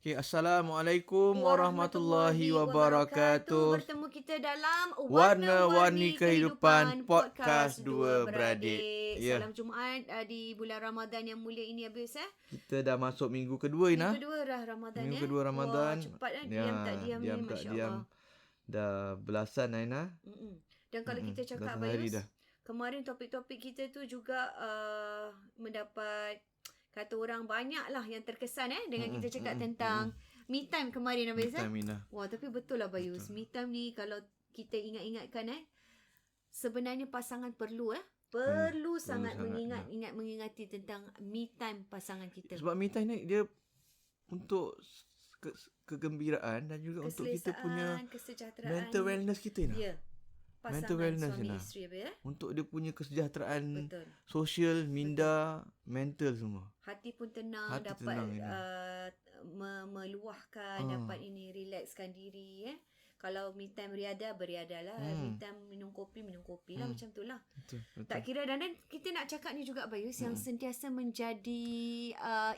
Okay, Assalamualaikum warahmatullahi Warahmatullahi wabarakatuh. wabarakatuh. Bertemu kita dalam Warna-warni kehidupan podcast dua dua beradik. beradik. Ya, Salam Jumaat di bulan Ramadan yang mulia ini habis kita dah masuk minggu kedua Minggu Ina. kedua dah Ramadan Minggu ya. kedua Ramadan. Wah, cepat Ya, diam tak diam diam ni, tak Masya diam. Allah. Dah belasan Ina. Dan kalau kita cakap belasan hari Bayus, dah. kemarin topik-topik kita tu juga mendapat kata orang banyak lah yang terkesan dengan kita cakap tentang me time kemarin Bayus. Time Ina. Wah, tapi betul lah Bayus. Me time ni kalau kita ingat-ingatkan sebenarnya pasangan perlu perlu sangat sangat, mengingati tentang me time pasangan kita. Sebab me time ni dia untuk kegembiraan dan juga untuk kita punya kesejahteraan, mental wellness kita Ina. Ya. Pasangan Mental wellness suami Ina. isteri Untuk dia punya kesejahteraan Betul. sosial, minda, mental semua. Hati pun tenang, Hati dapat tenang, Ina. meluahkan, dapat relaxkan diri Kalau me time beriadah lah. Me time minum kopi lah, macam tu lah. Betul. Tak kira, dan kita nak cakap ni juga Bayus, yang sentiasa menjadi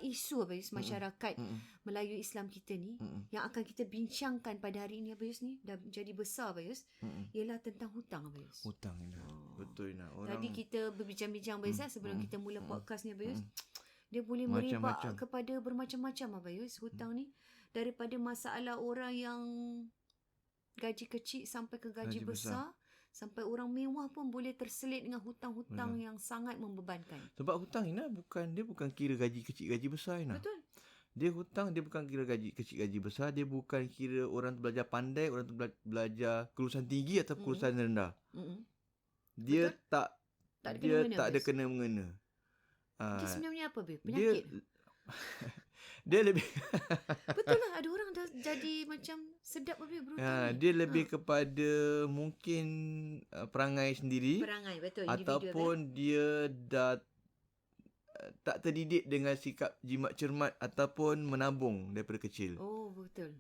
isu Bayus masyarakat Melayu Islam kita ni, yang akan kita bincangkan pada hari ini Bayus ni, dah jadi besar Bayus, ialah tentang hutang Bayus. Hutang Ina. Betul Ina. Tadi kita berbincang-bincang Bayus sebelum kita mula podcast ni Bayus. Dia boleh merebak kepada bermacam-macam Bayus, hutang ni. Daripada masalah orang yang gaji kecil sampai ke gaji besar, sampai orang mewah pun boleh terselit dengan hutang-hutang yang sangat membebankan. Sebab hutang Ina bukan kira gaji kecil gaji besar Ina. Betul. Dia hutang, dia bukan kira gaji kecil gaji besar, dia bukan kira orang tu belajar pandai, orang tu belajar kelulusan tinggi atau kelulusan rendah. Dia Betul? tak ada kena mengena. Dia sebenarnya apa penyakit? Dia lebih Betul lah, ada orang dah jadi macam sedap berhutang ni. dia lebih kepada mungkin perangai sendiri. Perangai, betul. Ataupun dia dah tak terdidik dengan sikap jimat cermat ataupun menabung daripada kecil. Oh, betul.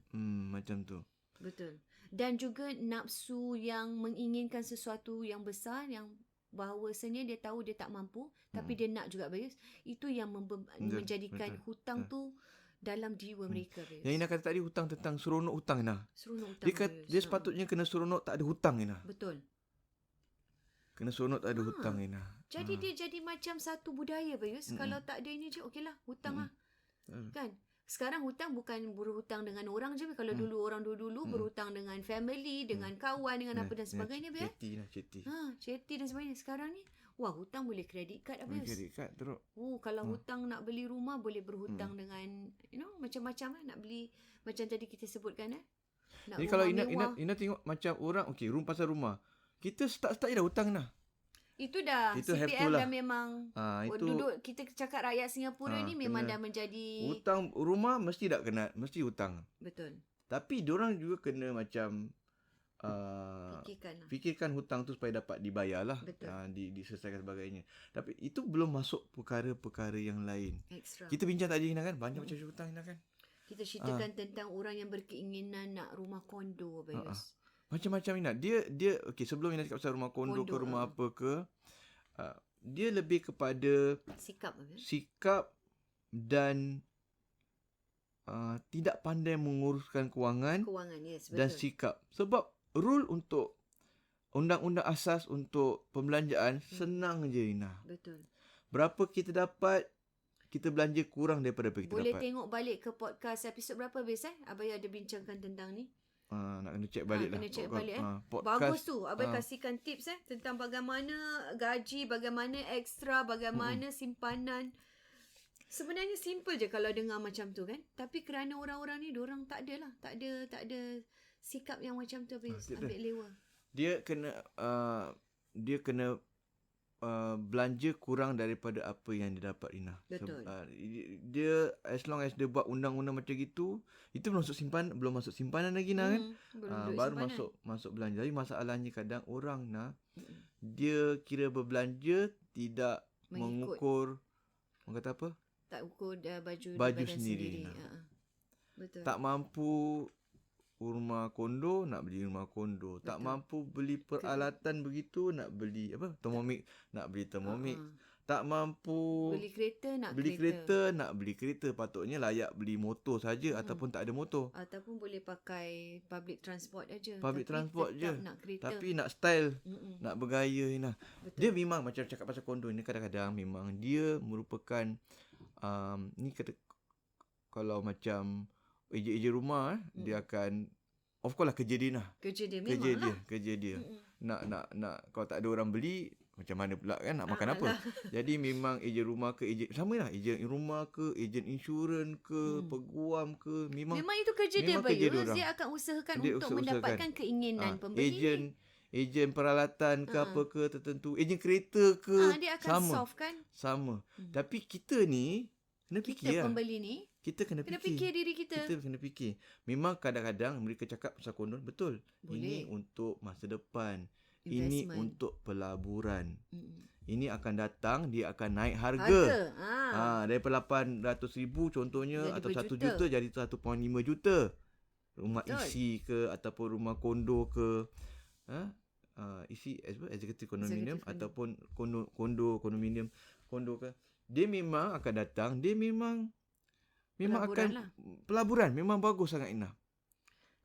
Macam tu. Betul. Dan juga nafsu yang menginginkan sesuatu yang besar, yang bahawasanya dia tahu dia tak mampu, tapi dia nak juga Bayus. Itu yang menjadikan hutang tu dalam jiwa mereka Bayus. Yang Ina kata tadi, hutang tentang seronok hutang Ina. Seronok hutang Dia sepatutnya kena seronok tak ada hutang Ina. Betul. Kena seronok tak ada hutang Ina. Jadi dia jadi macam satu budaya Bayus. Kalau tak ada ini je, okeylah, hutang lah. Kan? Sekarang hutang bukan berhutang dengan orang je. Kalau dulu orang dulu berhutang dengan family, dengan kawan, dengan apa dan sebagainya. Ceti. Ceti dan sebagainya. Sekarang ni, wah, hutang boleh kredit kad Bayus. Kredit kad teruk. Kalau hutang nak beli rumah, boleh berhutang dengan macam-macam nak beli, macam tadi kita sebutkan nak jadi rumah kalau mewah. Ina tengok macam orang, pasal rumah, kita start je dah hutang dah. Itu dah CPF dah memang duduk, kita cakap rakyat Singapura ni memang dah menjadi hutang rumah, mesti hutang. Betul. Tapi diorang juga kena macam fikirkan hutang tu supaya dapat dibayar lah, diselesaikan sebagainya. Tapi itu belum masuk perkara-perkara yang lain. Extra. Kita bincang tadi Ina kan, banyak macam hutang Ina kan. Kita ceritakan tentang orang yang berkeinginan nak rumah kondo Bayus. Macam-macam Ina. Dia sebelum Ina cakap pasal rumah kondo ke rumah apa ke, dia lebih kepada sikap dan tidak pandai menguruskan kewangan yes, betul. dan sikap. Sebab rule untuk undang-undang asas untuk pembelanjaan senang je Ina. Betul. Berapa kita dapat, kita belanja kurang daripada apa kita dapat. Boleh tengok balik ke podcast episod berapa Abang ada bincangkan tentang ni. Nak kena check balik lah. Kena check balik podcast, bagus tu. Abang kasihkan tips tentang bagaimana gaji, bagaimana ekstra, bagaimana simpanan. Sebenarnya simple je kalau dengar macam tu kan. Tapi kerana orang-orang ni, diorang tak ada sikap yang macam tu ambil lewa. Dia kena belanja kurang daripada apa yang dia dapat Ina. Betul. Dia as long as dia buat undang-undang macam gitu, itu belum masuk simpanan lagi Ina kan. Baru masuk belanja. Tapi masalahnya kadang orang dia kira berbelanja tidak mengukur, orang kata apa? Tak ukur baju sendiri. Betul. Tak mampu rumah kondo, nak beli rumah kondo. Betul. Tak mampu beli peralatan begitu, nak beli termomik, nak beli termomik. tak mampu beli kereta nak beli kereta, patutnya layak beli motor saja ataupun tak ada motor. Ataupun boleh pakai public transport aja. Public transport je. Nak kereta. Tapi nak style, nak bergaya Ina. Dia memang macam cakap pasal kondo ni, kadang-kadang memang dia merupakan ni kata kalau macam ejen rumah dia akan of course lah kerja dia lah. Kerja dia. Nak kalau tak ada orang beli macam mana pula kan nak makan apa. Jadi memang ejen rumah ke ejen sama lah, ejen rumah ke ejen insurans ke peguam ke memang itu kerja dia Bayus. Dia akan usahakan untuk mendapatkan keinginan pembeli. Ejen peralatan ke apa ke tertentu, ejen kereta ke dia akan sama. solve kan. Sama. Tapi kita ni kena fikir kita pembeli ni kita kena fikir diri kita. Kita kena fikir. Memang kadang-kadang mereka cakap pasal kondom betul. Boleh. Ini untuk masa depan. Ini untuk pelaburan. Ini akan datang, dia akan naik harga. Daripada 800,000 contohnya jadi atau 1 juta jadi 1.5 juta. Rumah isi ke ataupun rumah kondo ke. Isi executive condominium ataupun kondo kondominium kondo ke. Dia memang akan datang, dia memang pelaburan akan lah. Pelaburan memang bagus sangat Ina.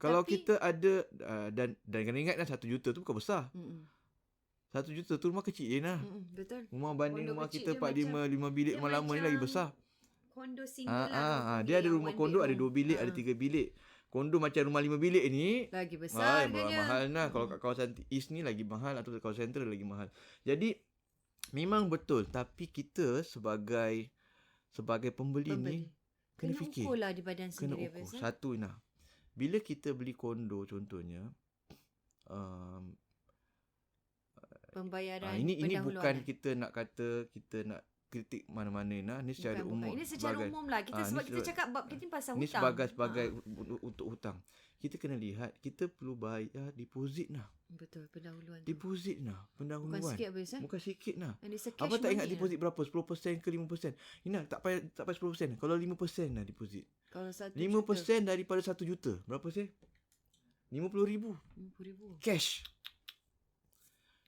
Kalau kita ada dan kena ingat 1 juta tu bukan besar. 1 juta tu rumah kecil je Ina. Betul. Rumah banding kondo rumah kita 4-5 bilik rumah lama ni lagi besar. Kondo single lah. Dia ada rumah kondo ada 2 bilik, ada 3 bilik. Kondo macam rumah 5 bilik ni lagi besar harganya. Mahal lah. Kalau kat kawasan East ni lagi mahal atau kawasan Central lagi mahal. Jadi memang betul, tapi kita sebagai pembeli ni kena fikir. Kena ukur lah di badan sendiri. Kena ukur. Satu Ina. Bila kita beli kondo contohnya pembayaran ini bukan kita nak kata kita nak kritik mana-mana Ina, ni secara umum. Ini secara umum lah. Kita sebab kita cakap bab kita pasal hutang. Ni sebagai untuk hutang. Kita kena lihat kita perlu bayar deposit Nah. Betul, pendahuluan. Deposit Nah, pendahuluan. Bukan sikit habis Bukan sikit Nah. Apa tak ingat deposit berapa? 10% ke 5%? Ina, tak payah 10%. Kalau 5% lah deposit. Kalau 1 5% daripada 1 juta. Berapa sih? 50,000. Cash.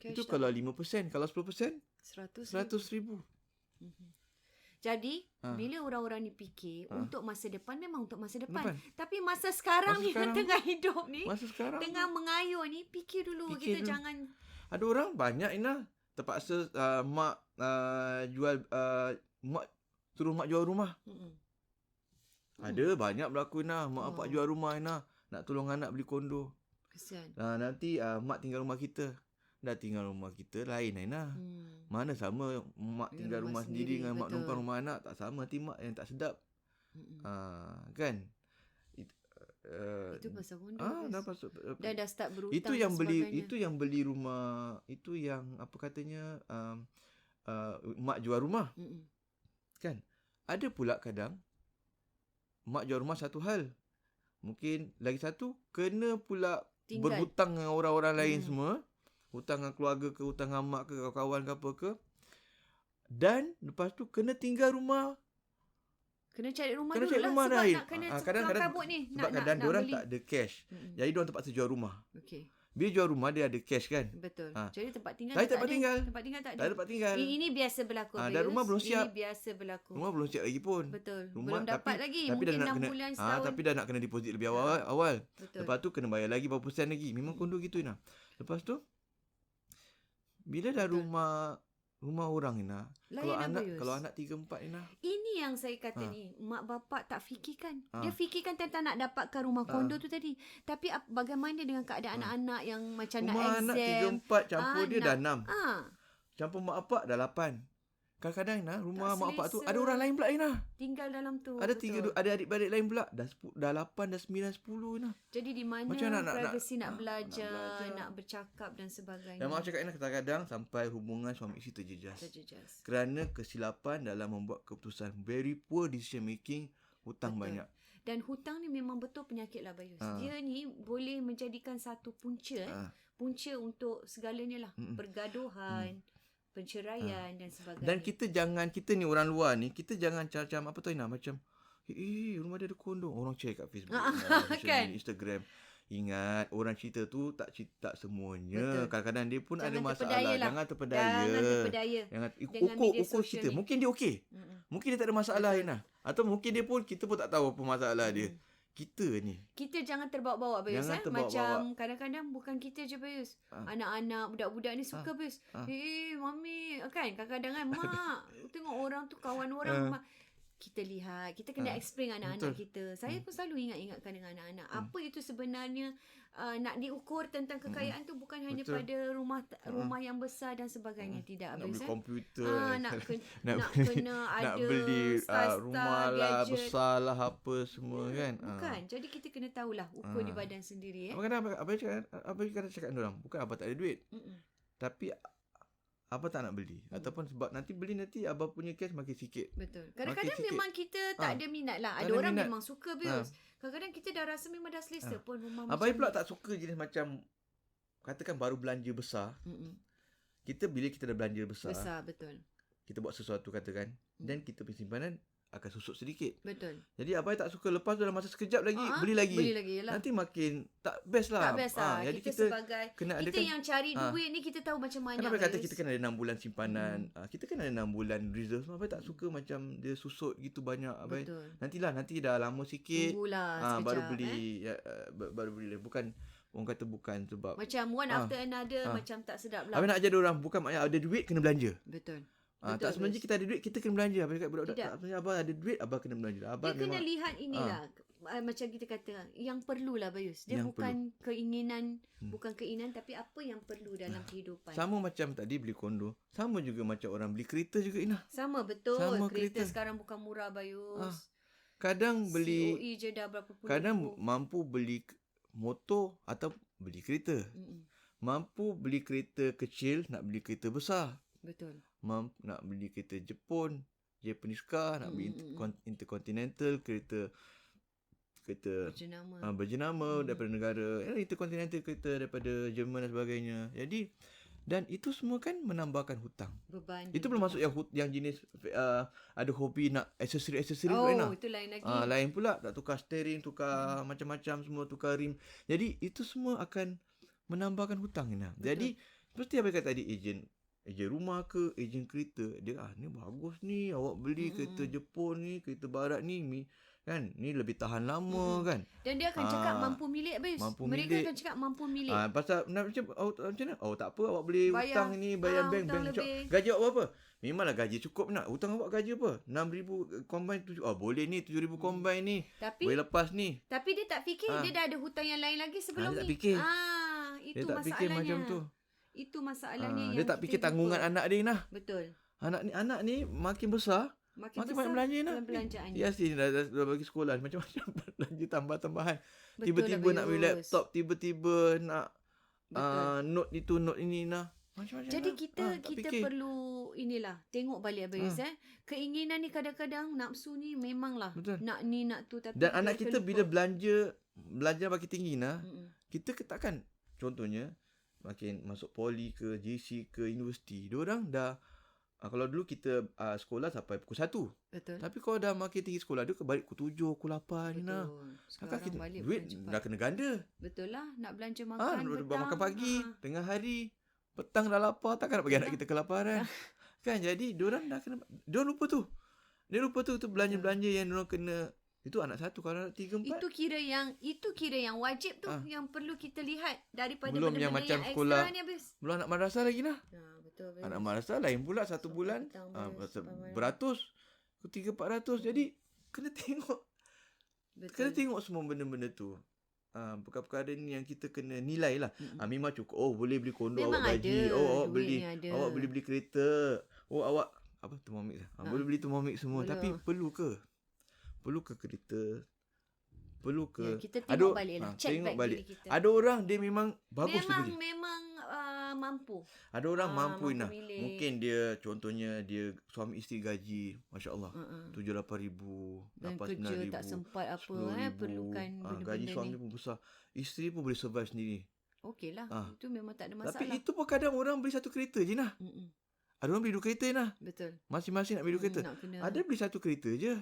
Itu kalau 5%. Kalau 10%? 100,000. Jadi bila orang-orang ni fikir untuk masa depan, memang untuk masa depan. Tapi masa sekarang ni tengah hidup ni, tengah mengayuh ni, fikir dulu. Jangan ada orang banyak Ina terpaksa mak jual mak suruh mak jual rumah. Ada banyak berlaku Ina, mak bapak jual rumah Ina, nak tolong anak beli kondo. Kesian. Nanti mak tinggal rumah kita. Dah tinggal rumah kita lain Aina. Mana sama mak tinggal rumah sendiri dengan mak numpang rumah anak, tak sama nanti mak yang tak sedap. Kan? Itu pasal kondo. Dah start berhutang. Itu yang beli rumah, itu yang apa katanya mak jual rumah. Kan? Ada pula kadang mak jual rumah satu hal. Mungkin lagi satu kena pula berhutang dengan orang-orang lain semua. Hutang dengan keluarga ke, hutang dengan mak ke, kawan ke apa ke. Dan lepas tu kena tinggal rumah. Kena cari rumah dulu lah. Sebab nak kena kadang-kadang ni. Sebab kadang diorang tak ada cash. Jadi diorang terpaksa jual rumah. Bila jual rumah dia ada cash kan. Betul. Jadi tempat tinggal tak ada. Tempat tinggal tak ada. Tak ada tempat tinggal. Ini biasa berlaku. Dan rumah belum siap. Ini biasa berlaku. Rumah belum siap lagi pun. Betul. Rumah, belum dapat lagi. Tapi mungkin 6 bulan setahun. Tapi dah nak kena deposit lebih awal. Betul. Lepas tu kena bayar lagi berapa persen lagi. Memang kondo gitu Ina. Lepas tu bila dah rumah orang Ina, kalau anak 3-4 Ina. Ini yang saya kata ni, mak bapak tak fikirkan. Dia fikirkan tentang nak dapatkan rumah kondo tu tadi. Tapi bagaimana dengan keadaan anak-anak yang macam rumah nak exam. Rumah anak 3-4 campur dia dah 6. Campur mak bapak dah 8. Kadang-kadang Ina, rumah mak bapak tu ada orang lain pula Ina. Tinggal dalam tu. Ada adik-beradik lain pula. Dah 8, dah 9, 10 Ina. Jadi di mana privacy nak belajar, nak bercakap dan sebagainya. Dan mak cakap Ina kadang-kadang sampai hubungan suami isteri terjejas. Kerana kesilapan dalam membuat keputusan. Very poor decision making, hutang banyak. Dan hutang ni memang betul penyakit lah Bayus. Dia ni boleh menjadikan satu punca. Punca untuk segalanya lah. Pergaduhan. Penceraian dan sebagainya. Dan kita ni orang luar ni, kita jangan macam apa tu Ina, macam rumah dia ada kondo, orang share kat Facebook, kan? Instagram. ingat orang cerita tu tak semuanya. Betul. Kadang-kadang dia pun Jangan ada masalah. terpedaya lah. Jangan terpedaya. Jangan terpedaya. Jangan dengan media ukur sosial kita. ni. Mungkin dia okey. Mungkin dia tak ada masalah Ina. Atau mungkin kita pun tak tahu apa masalah dia. Kita ni. Kita jangan terbawa-bawa Bayus. Jangan terbawa-bawa. Macam kadang-kadang bukan kita je Bayus. Anak-anak, budak-budak ni suka Bayus. Mami. Kan kadang-kadang kan. Mak. Tengok orang tu kawan orang. Mak. Kita lihat. Kita kena explain anak-anak kita. Saya pun selalu ingatkan dengan anak-anak. Apa itu sebenarnya nak diukur tentang kekayaan tu bukan hanya pada rumah yang besar dan sebagainya. Tidak nak Bayus. beli komputer. Nak kena ada nak beli rumah lah, gadget. besar lah, apa semua kan. Bukan. Jadi kita kena tahulah ukur di badan sendiri. Apa yang cakap orang? Bukan abang tak ada duit. Tapi abang tak nak beli. Ataupun sebab nanti beli nanti abang punya cash makin sikit. Betul. Kadang-kadang memang kita tak ada minat lah. Ada orang memang suka Bills. Kadang-kadang kita dah rasa memang dah selesa pun rumah abang macam pula tak suka jenis macam katakan baru belanja besar. Bila kita dah belanja besar. Besar, betul. Kita buat sesuatu katakan. Dan kita punya simpanan akan susut sedikit. Betul. Jadi abang tak suka lepas dalam masa sekejap lagi beli lagi. Yalah. Nanti makin tak best lah. Tak best lah. Jadi kita sebagai kita yang cari duit ni kita tahu macam mana. Kenapa kata kita kena ada 6 bulan simpanan. Kita kena ada 6 bulan reserve. Abang tak suka macam dia susut gitu banyak. Abang nanti dah lama sikit. Tunggulah sekejap. Baru beli. Bukan orang kata bukan sebab macam one after another macam tak sedap lah. Abang nak ajar orang bukan maknanya ada duit kena belanja. Betul. Tak sebenarnya kita ada duit kita kena belanja. Abang cakap budak-budak tak sebenarnya abang ada duit abang kena belanja. Abang dia kena lihat inilah macam kita kata yang perlulah Bayus. Dia bukan keinginan bukan keinginan tapi apa yang perlu dalam kehidupan. Sama macam tadi beli kondo. Sama juga macam orang beli kereta juga Ina. Sama betul. Kereta sekarang bukan murah Bayus. Kadang beli COE je dah berapa puluh. Kadang mampu beli motor atau beli kereta. Mampu beli kereta kecil nak beli kereta besar. Betul. Nak beli kereta Jepun, Japanese car, nak beli intercontinental, kereta berjenama daripada negara, intercontinental kereta daripada Jerman dan sebagainya. Jadi dan itu semua kan menambahkan hutang. Beban. Itu belum masuk yang jenis ada hobi nak aksesori itu lain lagi. Lain pula nak tukar steering, tukar macam-macam semua, tukar rim. Jadi itu semua akan menambahkan hutang Ina. Jadi seperti apa kata tadi ejen rumah ke ejen kereta dia ni bagus ni awak beli kereta Jepun ni, kereta barat ni kan ni lebih tahan lama kan. Dan dia akan cakap mampu milik Bayus. Mereka akan cakap mampu milik. Pasal macam mana? Tak apa awak boleh hutang ni bayar bank gaji awak berapa? Memanglah gaji cukup nak. Hutang awak gaji apa? 6,000 combine 7. boleh ni 7,000 combine ni. Boleh lepas ni. Tapi dia tak fikir dia dah ada hutang yang lain lagi sebelum dia ni. Tak fikir. Itu dia tak masalahnya. Fikir macam tu. Itu masalahnya yang dia tak fikir tanggungan anak dia nah. Betul. Anak ni makin besar makin banyak belanja nah. Belanjaan. Ya sih dah bagi sekolah macam-macam belanja tambah-tambahan. Tiba-tiba nak beli laptop, tiba-tiba nak note itu, note ini nah. Macam-macam. Jadi kita perlu tengok balik Bayus keinginan ni kadang-kadang nafsu ni memanglah nak ni nak tu tapi dan anak kita bila belanja bagi tinggi nah, kita takkan contohnya makin masuk poli ke JC ke universiti, diorang dah kalau dulu kita sekolah sampai pukul 1. Betul. Tapi kalau dah makin tinggi sekolah dia balik pukul 7, pukul 8 nah. Sekarang kita balik duit dah kena ganda. Betul lah, nak belanja makan makan pagi, tengah hari, petang dah lapar, takkan nak bagi anak kita kelaparan. Kan jadi diorang dah kena diorang lupa tu. Dia lupa tu belanja-belanja yang diorang kena. Itu anak 1, kalau anak 3, 4. Itu kira yang wajib tu yang perlu kita lihat daripada belum benda-benda yang macam yang sekolah extra ni habis. Belum anak madrasah lagi nah. Betul. Anak madrasah lain pula 1 bulan beratus ke 300-400. Jadi kena tengok. Betul. Kena tengok semua benda-benda tu. Perkara-perkara ni yang kita kena nilai lah. Memang cukup. Boleh beli kondo memang awak gaji. Awak boleh beli kereta. Awak Thermomix. Boleh beli Thermomix semua. Tapi perlu ke kereta? Perlu ke? Kita tengok balik lah. Check back diri kita. Ada orang dia memang bagus kerja. Memang mampu. Ada orang mampu Ina. Mungkin dia contohnya dia suami isteri gaji masya-Allah 7-8 ribu, 8-9 ribu. Tak sempat apa perlukan benda-benda gaji suami pun besar. Isteri pun boleh survive sendiri. Okeylah. Itu memang tak ada masalah. Tapi itu pun kadang orang beli satu kereta je nah. Ada orang beli 2 kereta Inah. Betul. Masing-masing nak beli 2 kereta. Ada beli 1 kereta je.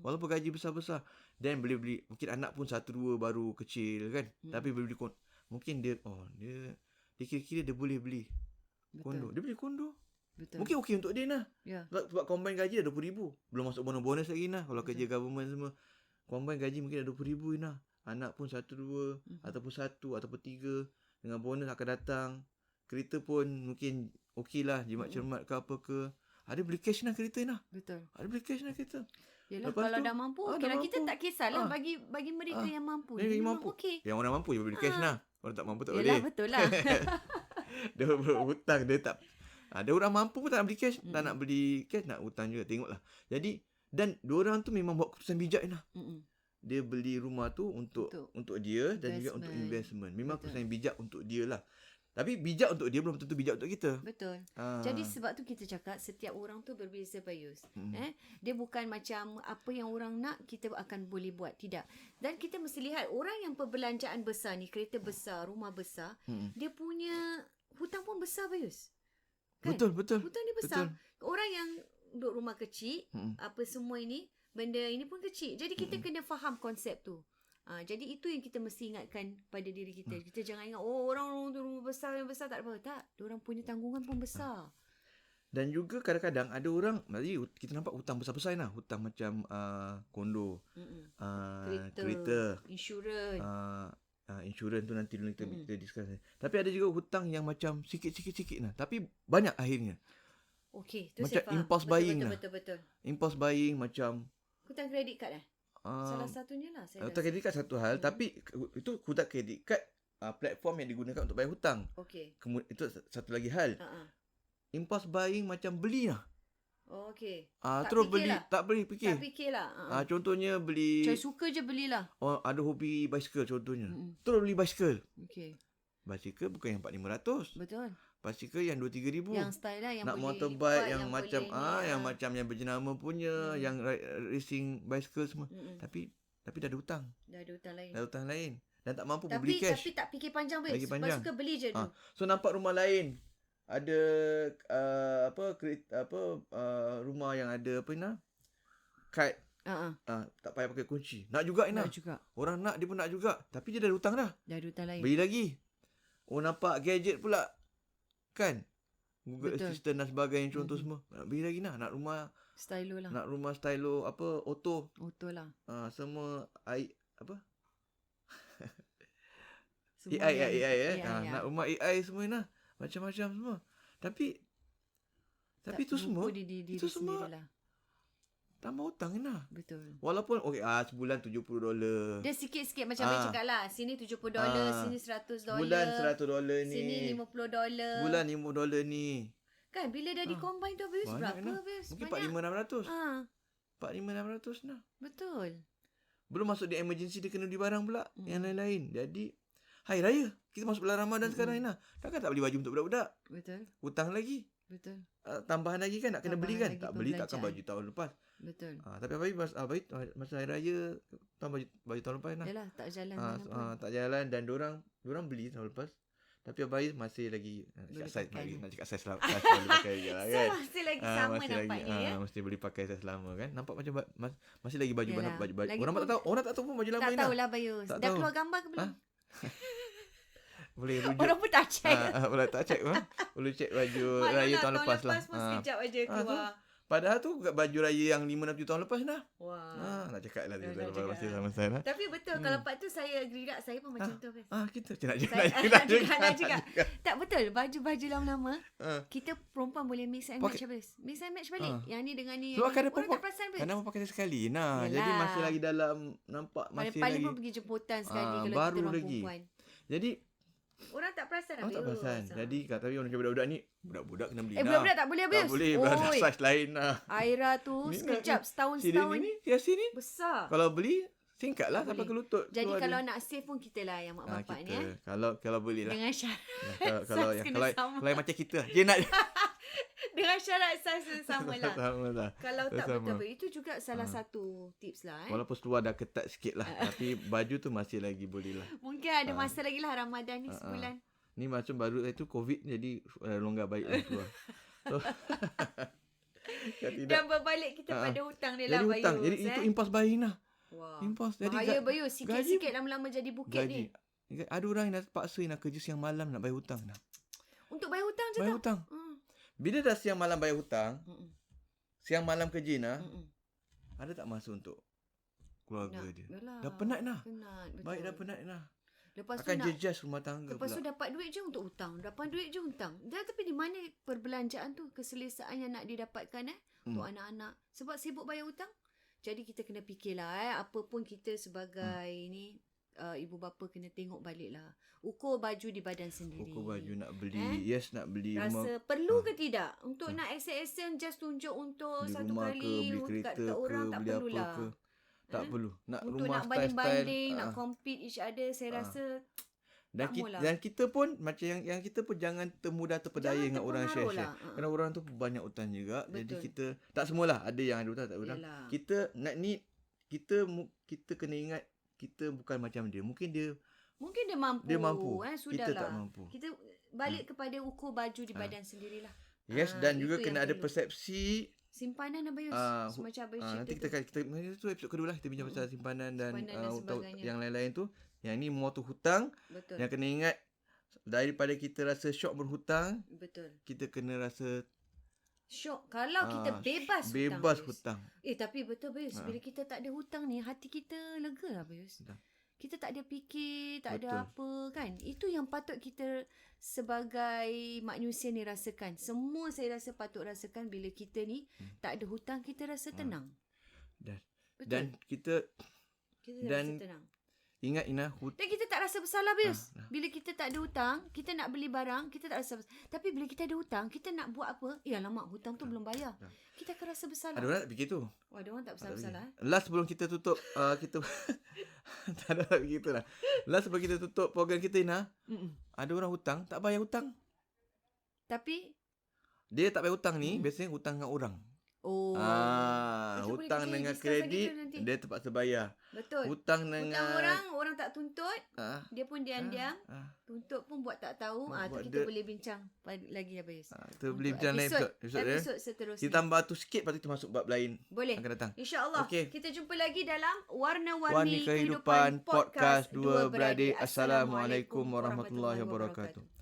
Walaupun gaji besar-besar. Dan beli mungkin anak pun 1-2 baru kecil kan. Tapi boleh beli mungkin dia kira-kira dia boleh beli kondo. Dia beli kondo. Betul. Mungkin okey untuk dia Nah. Ya. Sebab combine gaji dah 20,000. Belum masuk bonus lagi Nah. Kalau kerja government semua. Combine gaji mungkin dah 20,000 Nah. Anak pun 1-2 ataupun 1 ataupun 3 dengan bonus akan datang. Kereta pun mungkin okey lah, jimat cermat ke apa ke. Ada beli cash Nah kereta Nah. Betul. Ada beli cash Nah kereta. Yelah, kalau dah mampu, okey lah. Kita tak kisahlah bagi mereka yang mampu. Yang mampu. Okay. Yang orang mampu je beli cash Nah. Orang tak mampu tak boleh. Yelah, betul lah. Dia berhutang, dia tak. Ada orang mampu pun tak nak beli cash, tak nak beli cash, nak hutang juga. Tengoklah. Jadi dan diorang tu memang buat keputusan bijak Nah. Dia beli rumah tu untuk dia dan juga untuk investment. Memang keputusan yang bijak untuk dia lah. Tapi bijak untuk dia belum tentu bijak untuk kita. Betul. Jadi sebab tu kita cakap setiap orang tu berbeza Bayus. Dia bukan macam apa yang orang nak kita akan boleh buat. Tidak. Dan kita mesti lihat orang yang perbelanjaan besar ni, kereta besar, rumah besar, dia punya hutang pun besar Bayus. Kan? Betul. Hutang dia besar. Orang yang duduk rumah kecil, apa semua ini, benda ini pun kecil. Jadi kita kena faham konsep tu. Jadi itu yang kita mesti ingatkan pada diri kita. Kita jangan ingat orang tu rumah besar yang besar tak ada apa. Tak, diorang punya tanggungan pun besar. Dan juga kadang-kadang ada orang, tadi kita nampak hutang besar-besar Nah. Hutang macam kondo, kereta, insurans. Insurans tu nanti dulu kita discuss. Tapi ada juga hutang yang macam sikit-sikit Nah. Tapi banyak akhirnya. Okey, tu macam saya faham. Impulse buying betul. Impulse buying macam hutang kredit kad salah satunya lah saya hutang kredit kad satu hal, tapi itu hutang kredit kad platform yang digunakan untuk bayar hutang. Okey. Kemudian itu satu lagi hal. Impulse buying macam beli lah. Okey. Terus beli lah. Tak fikir lah. Contohnya beli. Saya suka je belilah. Ada hobi basikal contohnya. Terus beli basikal. Okey. Basikal bukan yang 4,500. Betul. Basikal yang 2-3,000. Yang style lah yang nak boleh motorbike lipat, yang macam yang macam yang berjenama punya, yang racing bicycle semua. Tapi dah ada hutang. Dah ada hutang lain. Dan tak mampu beli cash. Tapi tak fikir panjang suka beli je dulu. So nampak rumah lain ada rumah yang ada kad. Tak payah pakai kunci. Nak juga Ina. Orang nak, dia pun nak juga. Tapi dia dah ada hutang dah. Dah ada hutang lain. Beli lagi. Nampak gadget pula. Kan? Google Assistant dan sebagainya contoh semua. Nak beli lagi Nak rumah stylo lah. Nak rumah stylo auto. Auto lah. Semua AI nak rumah AI semua macam-macam semua. Tapi itu semua itu semua tambah hutang Betul. Walaupun sebulan $70. Dia sikit-sikit macam saya cakap lah. Sini $70, sini $100. Bulan $100 ni. Sini $50. Bulan $50 ni. Kan bila dah di-combine tu habis berapa habis? Mungkin $45,600. Betul. Belum masuk di emergency dia kena beli barang pula. Yang lain-lain. Jadi Hari Raya. Kita masuk bulan Ramadan sekarang Takkan tak beli baju untuk budak-budak. Betul. Hutang lagi. Betul. Tambahan lagi kan nak kena beli kan. Tak beli takkan baju tahun lepas. Betul. Tapi Abai masa Hari Raya tahun baju tahun lepas Yalah, tak jalan tak jalan dan diorang beli tahun lepas. Tapi Abai masih lagi nak cakap saiz lah. Boleh pakai je lah kan. Masih lagi sama nampaknya ya. Mesti boleh pakai saiz lama kan. Nampak macam masih lagi baju orang tak tahu. Orang tak tahu pun baju lama ni. Tak tahulah Bayus. Dah keluar gambar ke belum? Boleh rujuk. Orang pun tak check. Boleh tak check boleh check baju raya tahun lepas lah. Sekejap aja keluar. Padahal tu baju raya yang 5-6 tahun lepas Wah. Nak cakap lah masih sama saya Tapi betul kalau part tu saya agree tak, saya pun macam tu. Kita nak juga. Tak betul, baju-baju lama-lama kita perempuan boleh mix and match habis. Mix and match balik. Yang ni dengan ni. Sebab kadang pun pakai sekali. Jadi masih lagi dalam nampak masih paling lagi. pun pergi jemputan sekali kalau baru kita orang lagi. perempuan. Jadi orang tak perasan tak perasan. Jadi tapi orang macam budak-budak ni, budak-budak kena beli budak-budak tak boleh habis. Tak boleh, ada saiz lain Aira tu sekejap setahun ni sini besar. Kalau beli singkat lah sampai ke lutut. Jadi kalau nak save pun kita lah yang mak bapak ni Kalau beli lah. Dengan syarat. Kalau yang macam kita dia nak dengan syarat saiz sama lah. Kalau tak sama. betul itu juga salah satu tips lah. Walaupun seluar dah ketat sikit lah. Tapi baju tu masih lagi boleh lah. Mungkin ada masa lagi lah Ramadan ni sebulan. Ni macam baru itu COVID jadi longgar baik lah keluar. So, Dan berbalik kita pada hutang ni lah, jadi Bayus. hutang. Jadi itu impas buying lah. Wah. Impas. Jadi Bahaya, Bayus. Sikit-sikit lama-lama jadi bukit ni. Ada orang yang dah terpaksa nak kerja siang malam nak bayar hutang dah. Untuk bayar hutang je bayar tau. hutang. Bila dah siang malam bayar hutang, siang malam kerja nah, ada tak masa untuk keluarga dia? Yalah. Dah penat nah. Betul. Baik dah penat nah. Lepas akan tu jejas rumah tangga lepas tu dapat duit je untuk hutang. Dapat duit je hutang. Dan tapi di mana perbelanjaan tu, keselesaan yang nak didapatkan untuk anak-anak. Sebab sibuk bayar hutang. Jadi kita kena fikirlah apa pun kita sebagai ni ibu bapa kena tengok balik lah. Ukur baju di badan sendiri. Ukur baju nak beli. Yes, nak beli rasa rumah. Perlu ke tidak? Untuk nak accent just tunjuk untuk beli satu rumah kali ke, beli kereta kat orang ke, tak beli perlulah. apa ke. Tak perlu. Nak untuk rumah nak style-style. banding-banding, nak compete each other, saya rasa dan kita pun macam yang kita pun jangan termudah terpedaya dengan orang share-share. Kerana orang tu banyak hutang juga. Betul. Jadi kita tak semualah, ada yang ada hutang tak ada hutang. Kita nak ni kita kena ingat kita bukan macam dia. Mungkin dia mampu. Sudahlah. Kita tak mampu. Kita balik kepada ukur baju di badan sendirilah. Yes, dan juga kena ada persepsi simpanan Abayus. Semacam Abayus cerita nanti kita itu episod kedua lah kita bincang pasal simpanan dan yang lain-lain tu. Yang ni more tu hutang. Betul. Yang kena ingat daripada kita rasa syok berhutang. Betul. Kita kena rasa syok kalau kita bebas hutang. Tapi betul Bayus, bila kita tak ada hutang ni hati kita lega lah Bayus. Kita tak ada fikir, tak ada apa kan. Itu yang patut kita sebagai manusia ni rasakan. Semua saya rasa patut rasakan bila kita ni tak ada hutang, kita rasa tenang. Dan kita rasa tenang. Ingat Ina, dan kita tak rasa bersalah Bayus. Bila kita tak ada hutang, kita nak beli barang, kita tak rasa bersalah. Tapi bila kita ada hutang, kita nak buat apa? Alamak, hutang tu belum bayar. Kita akan rasa bersalah. Ada orang tak fikir tu? Ada orang tak bersalah. Last sebelum kita tutup kita tak ada nak fikir tu lah. Last sebelum kita tutup program kita Ina, ada orang hutang tak bayar hutang. Tapi dia tak bayar hutang ni biasanya hutang dengan orang. Hutang dengan kredit dia terpaksa bayar. Betul. Hutang dengan orang tak tuntut, dia pun diam-diam. Tuntut pun buat tak tahu. Tu kita boleh bincang lagi Abayus. Kita boleh bincang lain episod seterusnya. Kita tambah tu sikit, lepas tu kita masuk bab lain. Boleh. Akan datang. InsyaAllah. Kita jumpa lagi dalam Warna-Warni Kehidupan Podcast Dua Beradik. Assalamualaikum warahmatullahi wabarakatuh.